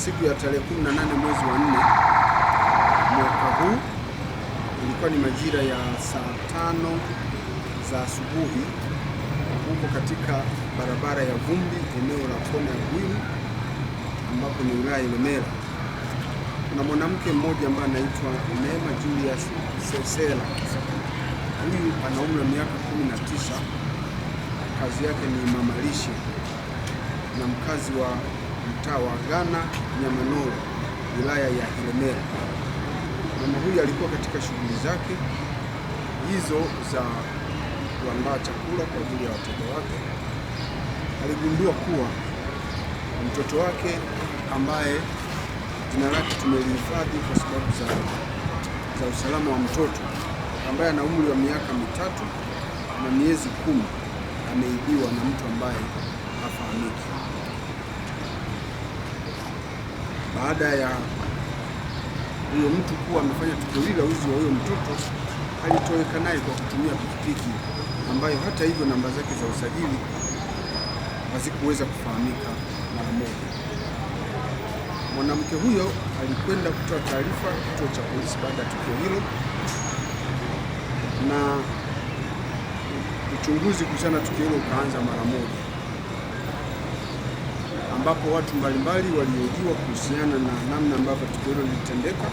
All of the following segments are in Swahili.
siku ya tarehe 18 mwezi wa 4 mwaka huu. Ilikuwa ni majira ya saa 5 za asubuhi huko katika barabara ya vumbi eneo la kona ya Bwiru ambapo ni wilaya ya Ilemela. Kuna mwanamke mmoja ambaye anaitwa Neema Julius Sesela. Huyu ana umri wa miaka 19. Kazi yake ni mama lishe na mkazi wa mtaa wa Ghana Nyamanoro, wilaya ya Ilemela. Mama huyu alikuwa katika shughuli zake hizo za kuandaa chakula kwa ajili ya watoto wake. Aligundua kuwa mtoto wake ambaye jina lake tumelihifadhi kwa sababu za usalama wa mtoto, ambaye ana umri wa miaka 3 na miezi 10 ameibiwa na mtu ambaye hafahamiki. Baada ya huyo mtu kuwa amefanya tukio hili la wizi wa huyo mtoto, alitoweka naye kwa kutumia pikipiki ambayo hata hivyo namba zake za usajili hazikuweza kufahamika mara moja. Mwanamke huyo alikwenda kutoa taarifa kituo cha polisi baada ya tukio hilo, na uchunguzi kuhusiana na tukio hilo ukaanza mara moja, ambapo watu mbalimbali waliojiwa kuhusiana na namna ambavyo tukio hilo lilitendeka.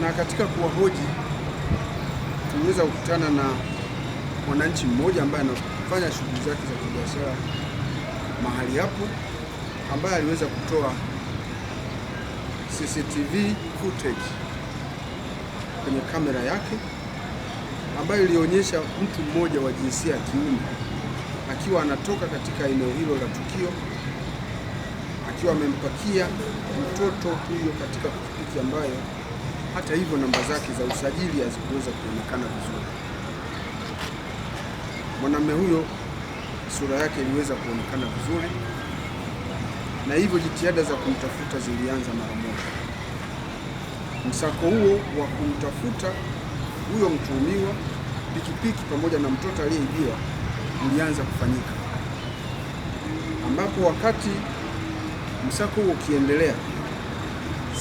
Na katika kuwahoji tuliweza kukutana na mwananchi mmoja ambaye anafanya shughuli zake za kibiashara mahali hapo, ambaye aliweza kutoa CCTV footage kwenye kamera yake, ambayo ilionyesha mtu mmoja wa jinsia ya kiume akiwa anatoka katika eneo hilo la tukio, akiwa amempakia mtoto huyo katika pikipiki ambayo hata hivyo namba zake za usajili hazikuweza kuonekana vizuri. Mwanamume huyo sura yake iliweza kuonekana vizuri, na hivyo jitihada za kumtafuta zilianza mara moja. Msako huo wa kumtafuta huyo mtuhumiwa, pikipiki pamoja na mtoto aliyeibiwa ulianza kufanyika, ambapo wakati msako huo ukiendelea,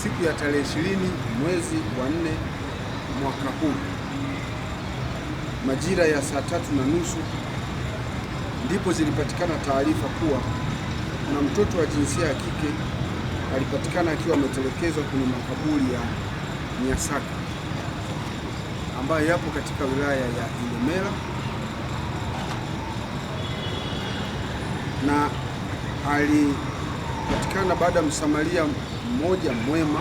siku ya tarehe 20 mwezi wa 4 mwaka huu majira ya saa 3:30 ndipo zilipatikana taarifa kuwa kuna mtoto wa jinsia ya kike alipatikana akiwa ametelekezwa kwenye makaburi ya Nyasaka ambayo yapo katika wilaya ya Ilemela, na alipatikana baada ya msamaria mmoja mwema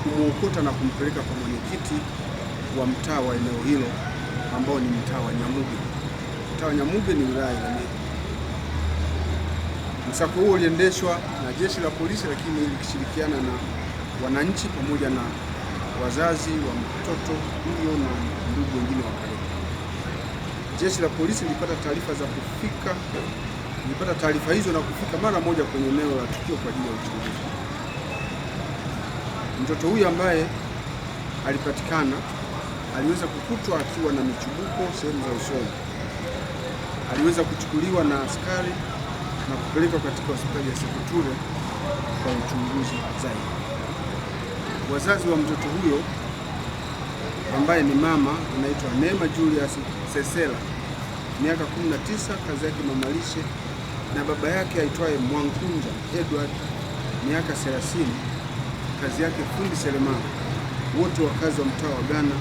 kumwokota na kumpeleka kwa mwenyekiti wa mtaa wa eneo hilo ambao ni mtaa wa Nyamuge. Mtaa wa Nyamuge ni wilaya ya Ilemela. Msako huo uliendeshwa na jeshi la polisi, lakini likishirikiana na wananchi pamoja na wazazi wa mtoto huyo na ndugu wengine wa karibu. Jeshi la polisi lilipata taarifa hizo na kufika mara moja kwenye eneo la tukio kwa ajili ya uchunguzi. Mtoto huyu ambaye alipatikana aliweza kukutwa akiwa na michubuko sehemu za usoni. Aliweza kuchukuliwa na askari na kupelekwa katika hospitali ya Sekoture kwa uchunguzi zaidi. Wazazi wa mtoto huyo ambaye ni mama anaitwa Neema Julius Sesela, miaka 19, kazi yake mama lishe, na baba yake aitwaye Mwankunja Edward, miaka 30, kazi yake fundi seremala, wote wakazi wa mtaa wa Ghana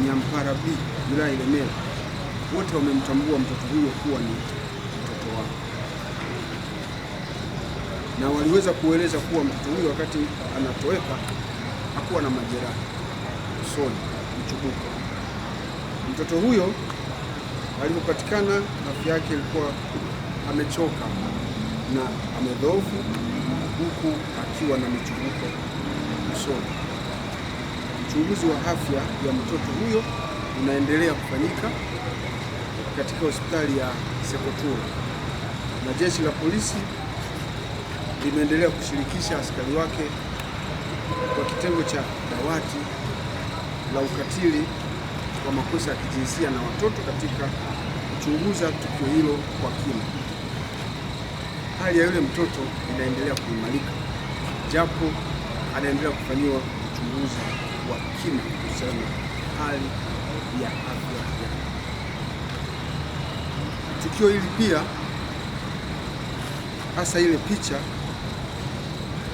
Nyampara B, wilaya ya Ilemela. Wote wamemtambua mtoto huyo kuwa ni mtoto wao, na waliweza kueleza kuwa mtoto huyo wakati anatoweka hakuwa na majeraha usoni, mchubuko. Mtoto huyo alipopatikana, afya yake ilikuwa amechoka na amedhoofu, huku akiwa na michubuko usoni. Uchunguzi wa afya ya mtoto huyo unaendelea kufanyika katika hospitali ya Sekoture, na jeshi la polisi limeendelea kushirikisha askari wake kwa kitengo cha dawati la ukatili wa makosa ya kijinsia na watoto katika kuchunguza tukio hilo kwa kina. hali ya yule mtoto inaendelea kuimarika, japo anaendelea kufanyiwa uchunguzi wa kina kuhusiana na hali ya afya yake. Tukio hili pia, hasa ile picha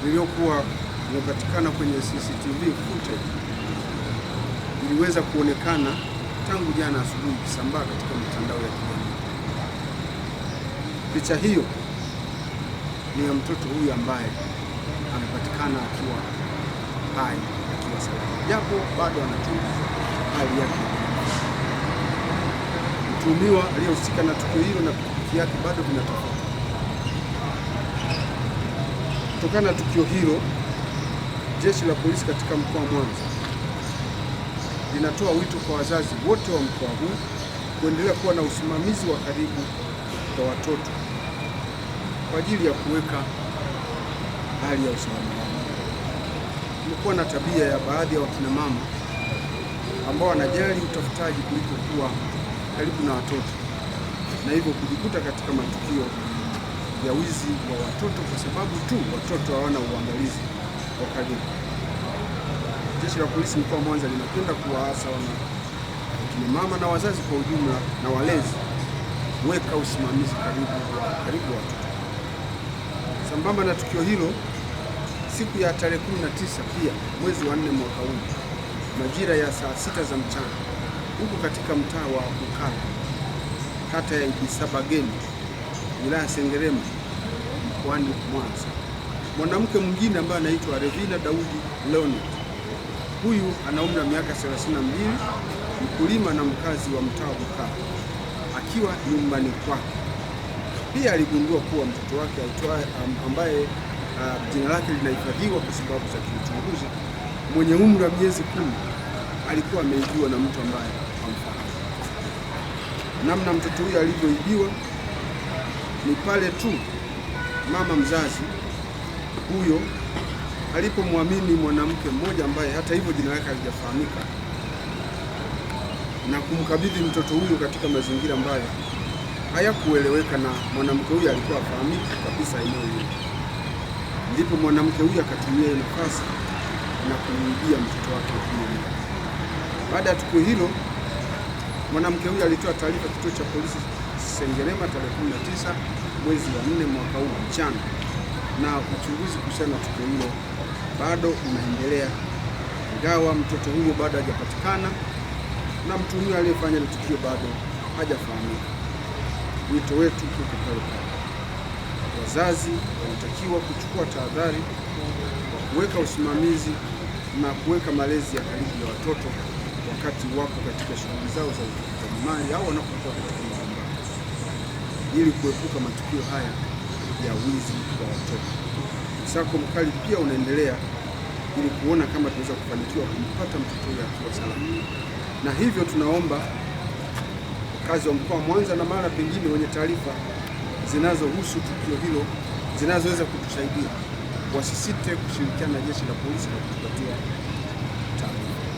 iliyokuwa inapatikana kwenye CCTV footage, iliweza kuonekana tangu jana asubuhi ikisambaa katika mitandao ya kijamii. Picha hiyo ni ya mtoto huyu ambaye amepatikana akiwa hai, akiwa salama, japo bado anachunguzwa hali yake. Mtuhumiwa aliyehusika na tukio hilo na pikipiki yake bado vinatafutwa. Kutokana na tukio hilo, Jeshi la Polisi katika mkoa wa Mwanza linatoa wito kwa wazazi wote wa mkoa huu kuendelea kuwa na usimamizi wa karibu kwa watoto kwa ajili ya kuweka hali ya usalama wao. Kumekuwa na tabia ya baadhi ya wakina mama ambao wanajali utafutaji kuliko kuwa karibu na watoto, na hivyo kujikuta katika matukio ya wizi wa watoto kwa sababu tu watoto hawana uangalizi wa karibu. Jeshi la Polisi mkoa wa Mwanza linapenda kuwaasa wakina mama na wazazi kwa ujumla na walezi kuweka usimamizi karibu wa watoto. Sambamba na tukio hilo, siku ya tarehe 19 pia mwezi wa 4 mwaka huu majira ya saa 6 za mchana huko katika mtaa wa Bukala, kata ya Ibisabageni, wilaya Sengerema, mkoani Mwanza, mwanamke mwingine ambaye anaitwa Revina Daudi Leonard, huyu ana umri wa miaka 32, mkulima na mkazi wa mtaa wa Bukala, akiwa nyumbani kwake, pia aligundua kuwa mtoto wake ambaye jina lake linahifadhiwa kwa sababu za kiuchunguzi, mwenye umri wa miezi 10 alikuwa ameibiwa na mtu ambaye hamfahamu. Namna mtoto huyo alivyoibiwa ni pale tu mama mzazi huyo alipomwamini mwanamke mmoja ambaye hata hivyo jina lake halijafahamika na kumkabidhi mtoto huyo katika mazingira ambayo hayakueleweka, na mwanamke huyo alikuwa afahamiki kabisa eneo hilo. Ndipo mwanamke huyo akatumia nafasi na kumwibia mtoto wake huyo. Baada ya tukio hilo, mwanamke huyo alitoa taarifa kituo cha polisi Sengerema tarehe 19 mwezi wa 4 mwaka huu mchana, na uchunguzi kuhusiana na tukio hilo bado unaendelea, ingawa mtoto huyo bado hajapatikana na mtuhumiwa aliyefanya tukio bado hajafahamika. Wito wetu uko pale pale. Wazazi wanatakiwa kuchukua tahadhari kwa kuweka usimamizi na kuweka malezi ya karibu ya watoto wakati wako katika shughuli zao za utafutaji mali au wanapokuwa katika mapambano, ili kuepuka matukio haya ya wizi wa watoto. Msako mkali pia unaendelea ili kuona kama tunaweza kufanikiwa kumpata mtoto huyo akiwa salama, na hivyo tunaomba wakazi wa mkoa wa Mwanza na mara pengine wenye taarifa zinazohusu tukio hilo zinazoweza kutusaidia wasisite kushirikiana na Jeshi la Polisi na kutupatia